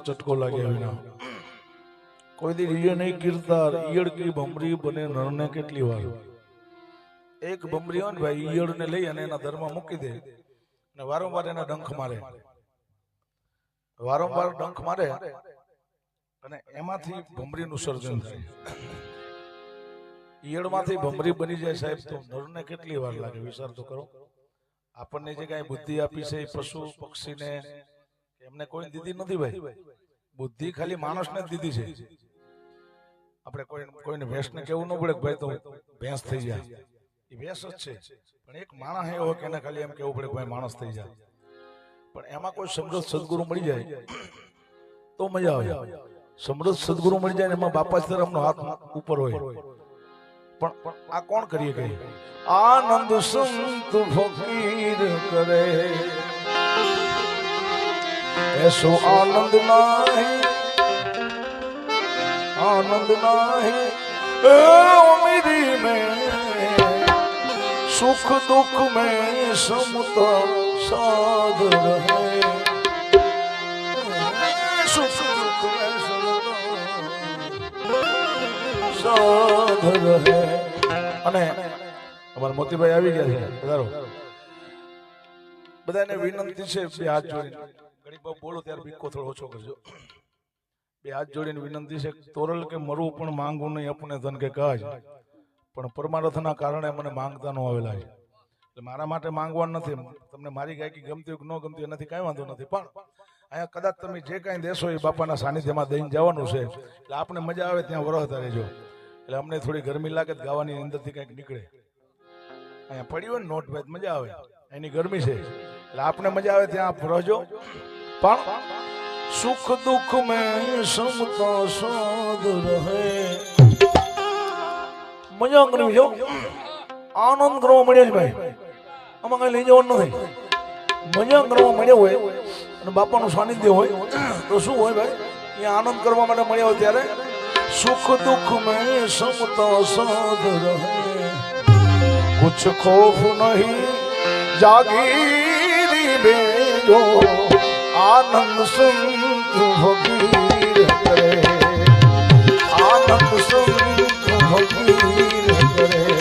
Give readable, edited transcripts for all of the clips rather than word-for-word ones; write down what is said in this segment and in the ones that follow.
ચટકો લાગ્યા વિના કોઈ દી ઈયળ નહીં કીર્તા ઈયળ કી ભમરી બને નરને કેટલી વાર એક ભમરી હોય ને ભાઈ ઈયળને લઈ અને એના ધરમાં મૂકી દે અને વારંવાર એના ડંખ મારે અને એમાંથી ભમરીનું સર્જન થાય ઈયળમાંથી ભમરી બની જાય સાહેબ તો નરને કેટલી વાર લાગે વિચાર તો કરો આપણને જે કઈ બુદ્ધિ આપી છે એ પશુ પક્ષીને એમને કોઈ દીધી નથી ભાઈ બુદ્ધિ ખાલી માણસને જ દીધી છે આપણે કોઈને ભેંસને કેવું ન પડે ભાઈ તો ભેંસ થઈ જાય એ ભેંસ જ છે પણ એક માણસ એવો કે એને ખાલી એમ કેવું પડે ભાઈ માણસ થઈ જાય પણ એમાં કોઈ સમૃદ્ધ સદગુરુ મળી જાય તો મજા આવે સમૃદ્ધ સદગુરુ મળી જાય ને એમાં બાપા તરફનો હાથ ઉપર હોય પણ આ કોણ કરીએ કઈ આનંદ સંત ફકીર કરે ऐसो आनंद नाही मेरी में सुख दुख में समता साध रहे सुख दुख में साध रहे અને અમારા મોતીભાઈ આવી ગયા છે પધારો બધાને વિનંતી છે બે હાથ જોડીને ઘણી બહુ બોલો ત્યારે બીકો થોડો ઓછો કરજો બે હાથ જોડીને વિનંતી છે તોરલ કે મરવું પણ માંગવું નહીં અપને ધન કે કાજ પણ પરમાર્થના કારણે મને માંગતા ન આવેલા છે એટલે મારા માટે માંગવાનું નથી તમને મારી ગાયકી ગમતી કે ન ગમતી એનાથી કાંઈ વાંધો નથી પણ અહીંયા કદાચ તમે જે કાંઈ દેશો એ બાપાના સાનિધ્યમાં દઈને જવાનું છે એટલે આપણે મજા આવે ત્યાં વરસતા રહેજો એટલે અમને થોડી ગરમી લાગે ગાવાની અંદરથી કંઈક નીકળે અહીંયા પડી હોય ને નોટ ભાઈ મજા આવે એની ગરમી છે એટલે આપણે મજા આવે ત્યાં રહેજો પણ સુખ દુઃખ મેં સમતા સાધ રહે મજા કરવી જો આનંદ કરવા મળ્યો છે ભાઈ આમાં કઈ લઈ જવાનું નથી મજા કરવા મળ્યો હોય અને બાપાનું સાનિધ્ય હોય તો શું હોય ભાઈ અહીંયા આનંદ કરવા માટે મળ્યા હોય ત્યારે सुख दुख में समता साध रहे कुछ खौफ नहीं जागीरी में जो आनंद संत फकीर करे आनंद संत फकीर करे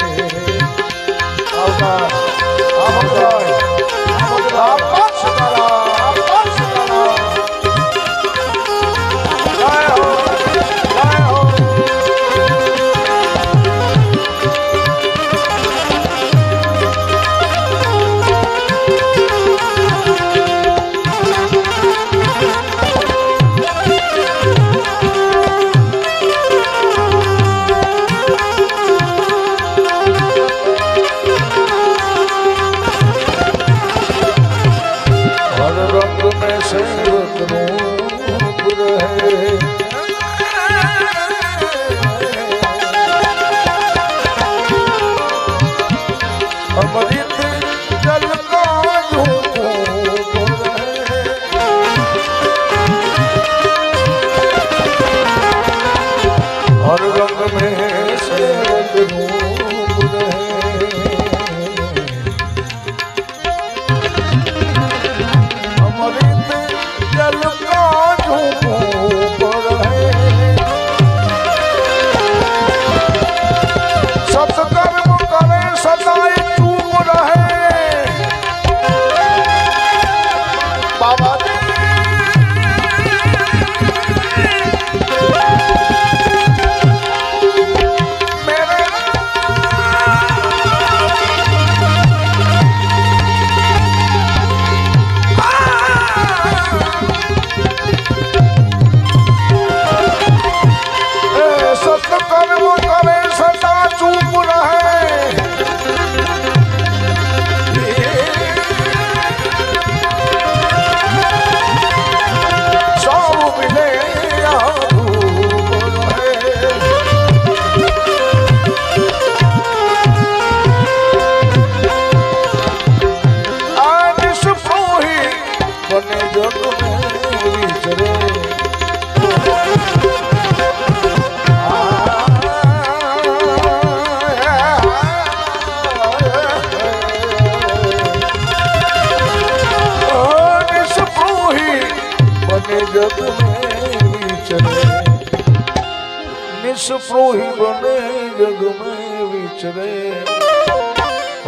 सप्रोही बने जग में विचरे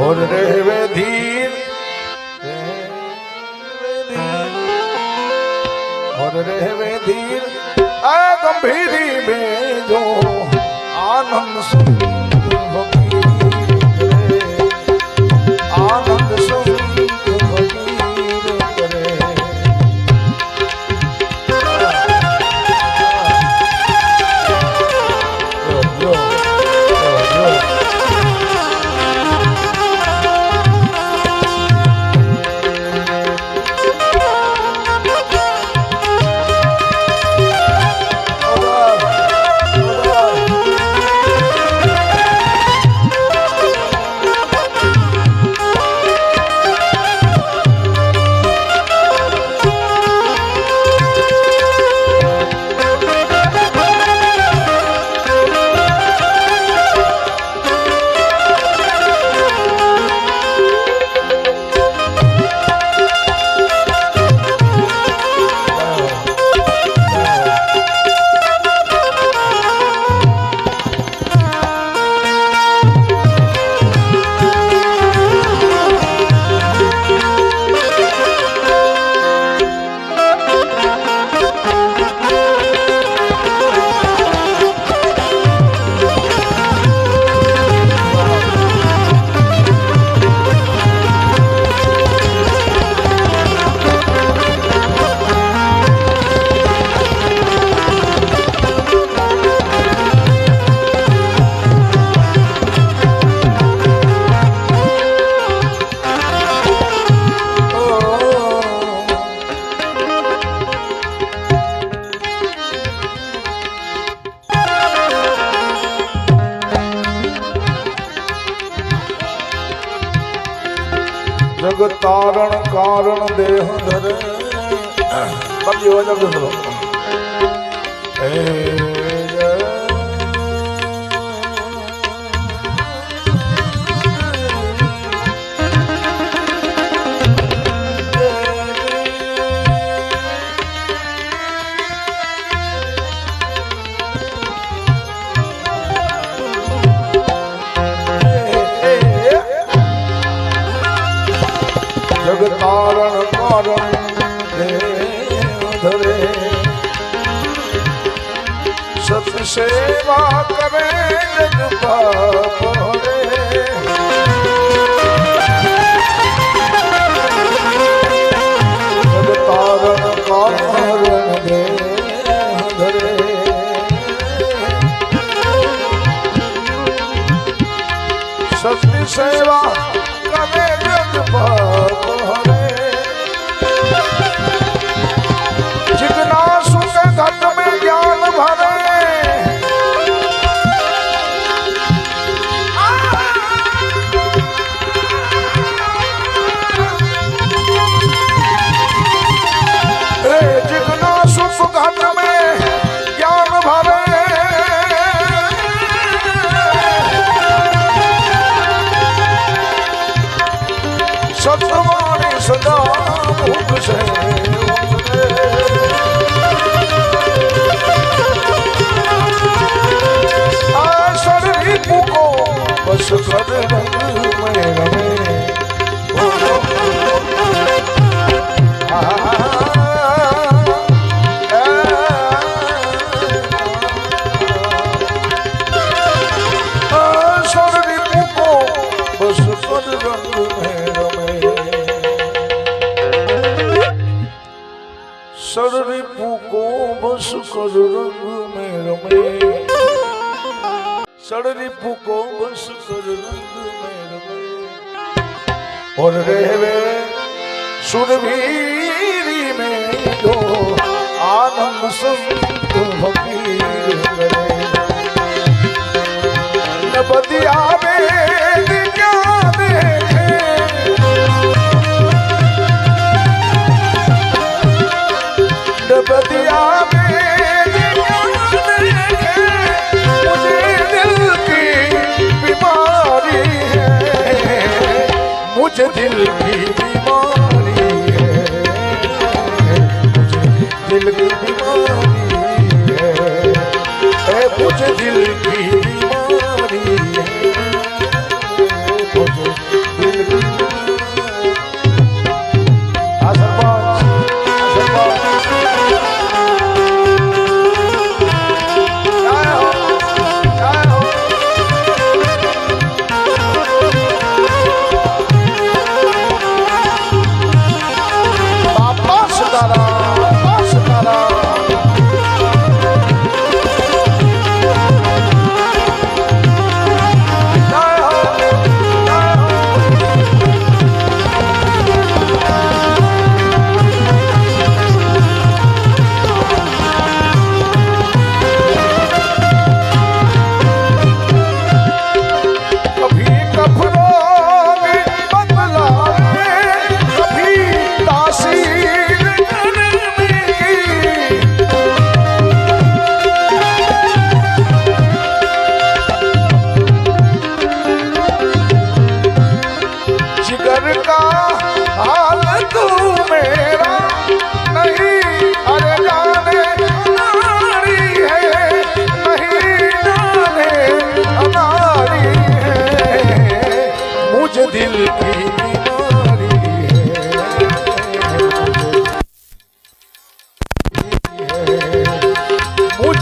और रहवे धीर और रहवे धीर आ गंभीरी में जो आनंद सुख आनंद सुख जग तारण कारण देह धरे बंदी हो जग सुनो जग तारण कारण धरे सत सेवा करे जग पाप हरे जग तारण कारण धरे सत सेवा करे जग पाप जिज्ञासु के घट में ज्ञान भरे जिज्ञासु घट में ज्ञान भरे सतवाणी सदा मुख से बस कर रंग में रमे शरीर को बस कर रंग में रमे शरीर को बस कर रंग में रमे सड़री फूको बस कर रंग में रमे और रहवे सुरभीरी में जो आनंद संत फकीर करे न बदिया में क्या देखे न बदिया मुझे दिल की बीमारी है मुझे दिल की बीमारी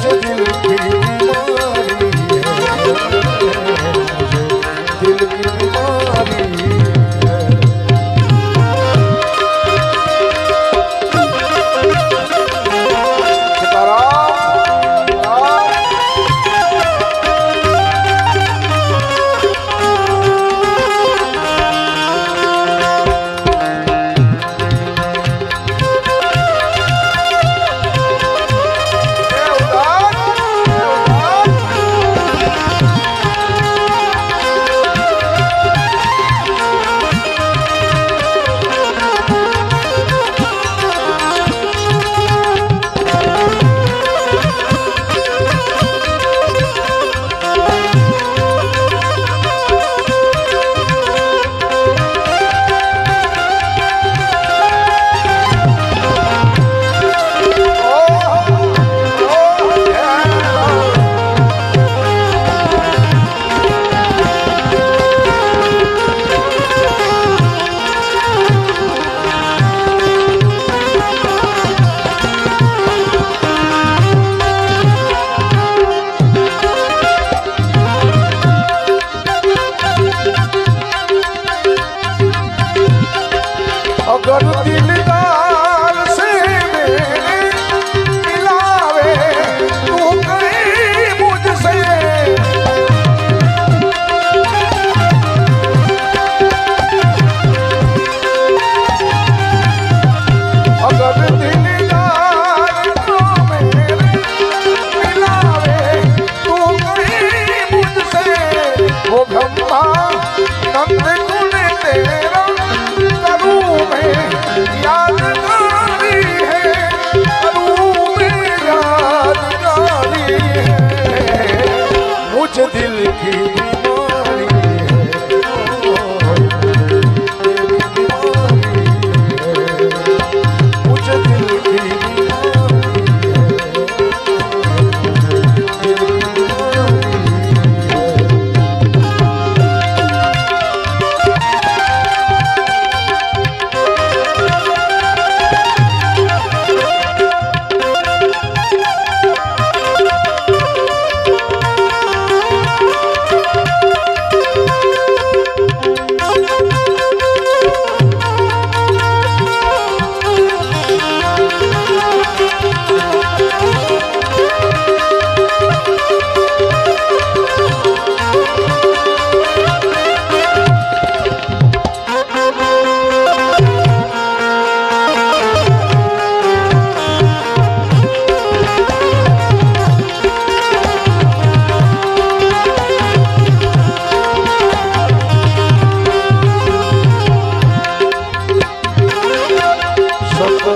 मुझे दिल की बीमारी है, मुझे दिल की बीमारी है। अगर दिलदार से मेरे मिलावे तू कहीं मुझसे, अगर दिलदार से मेरे मिलावे तू कहीं मुझसे, वो ब्रह्मा नंद गुण तेरा यादगारी है, करूँ में यादगारी है, मुझे दिल की बीमारी है, मुझे दिल की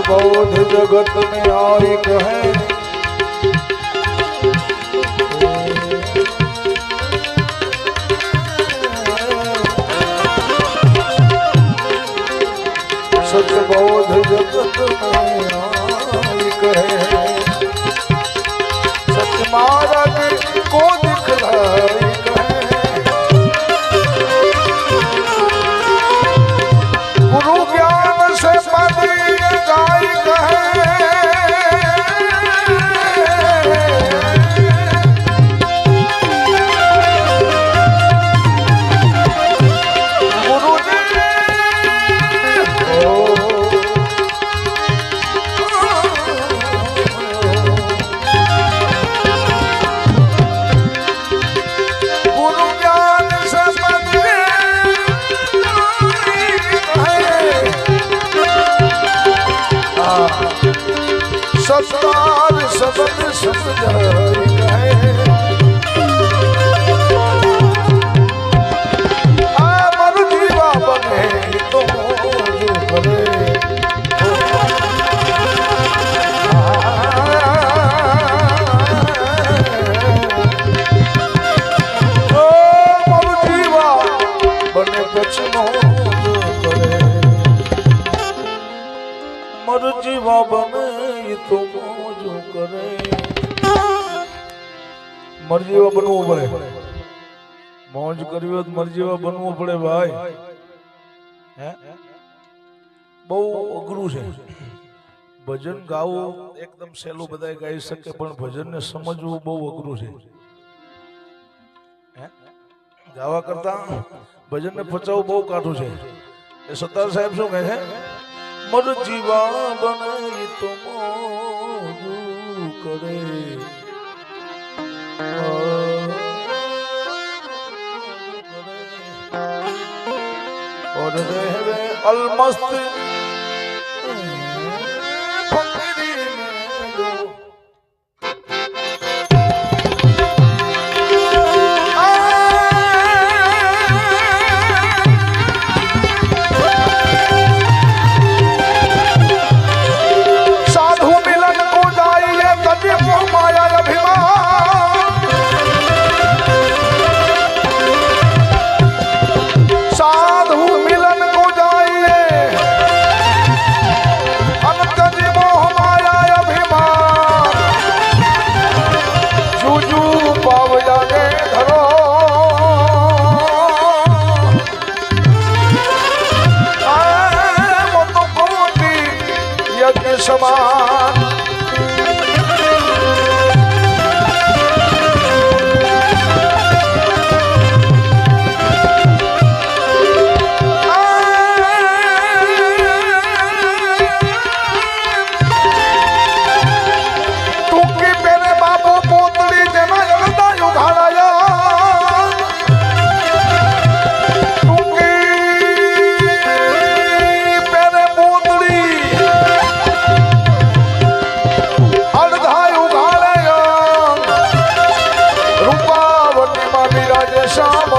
बोध जगत में आई कहे, सच बोध जगत में आई कहे, सच महाराज को दिखलाई कहे, गुरु ज्ञान से पदी गाय कहे, गुरु गुरु ज्ञान से पदी सत्कार सबद समझाई कहे, मर जीवा बने तो जो करे, मर जीवा बने पछनो जो करे, मर जीवा बने तो जो करे, मर जीवा बनવું પડે, મોજ કરવી હોય તો મર જીવા બનવું પડે ભાઈ, હે બહુ અઘરું છે। ભજન ગાવું એકદમ સહેલું બધા ગાઈ શકે, પણ ભજનને સમજવું બહુ અઘરું છે. ગાવા કરતા ભજનને પચાવવું બહુ કાઠું છે. એ સત્તાર સાહેબ શું કહે છે? મર જીવા બનાઈ તો મોજું કરે, और रहे अलमस्त फकीरी में जो साधु मिलन को जाइए तभी मोह माया अभिमान, साधु मिलन को जाइए अंतज मोह माया अभिमान, जूजू पाव जाने धरो मत कोटि यज्ञ समान। शाम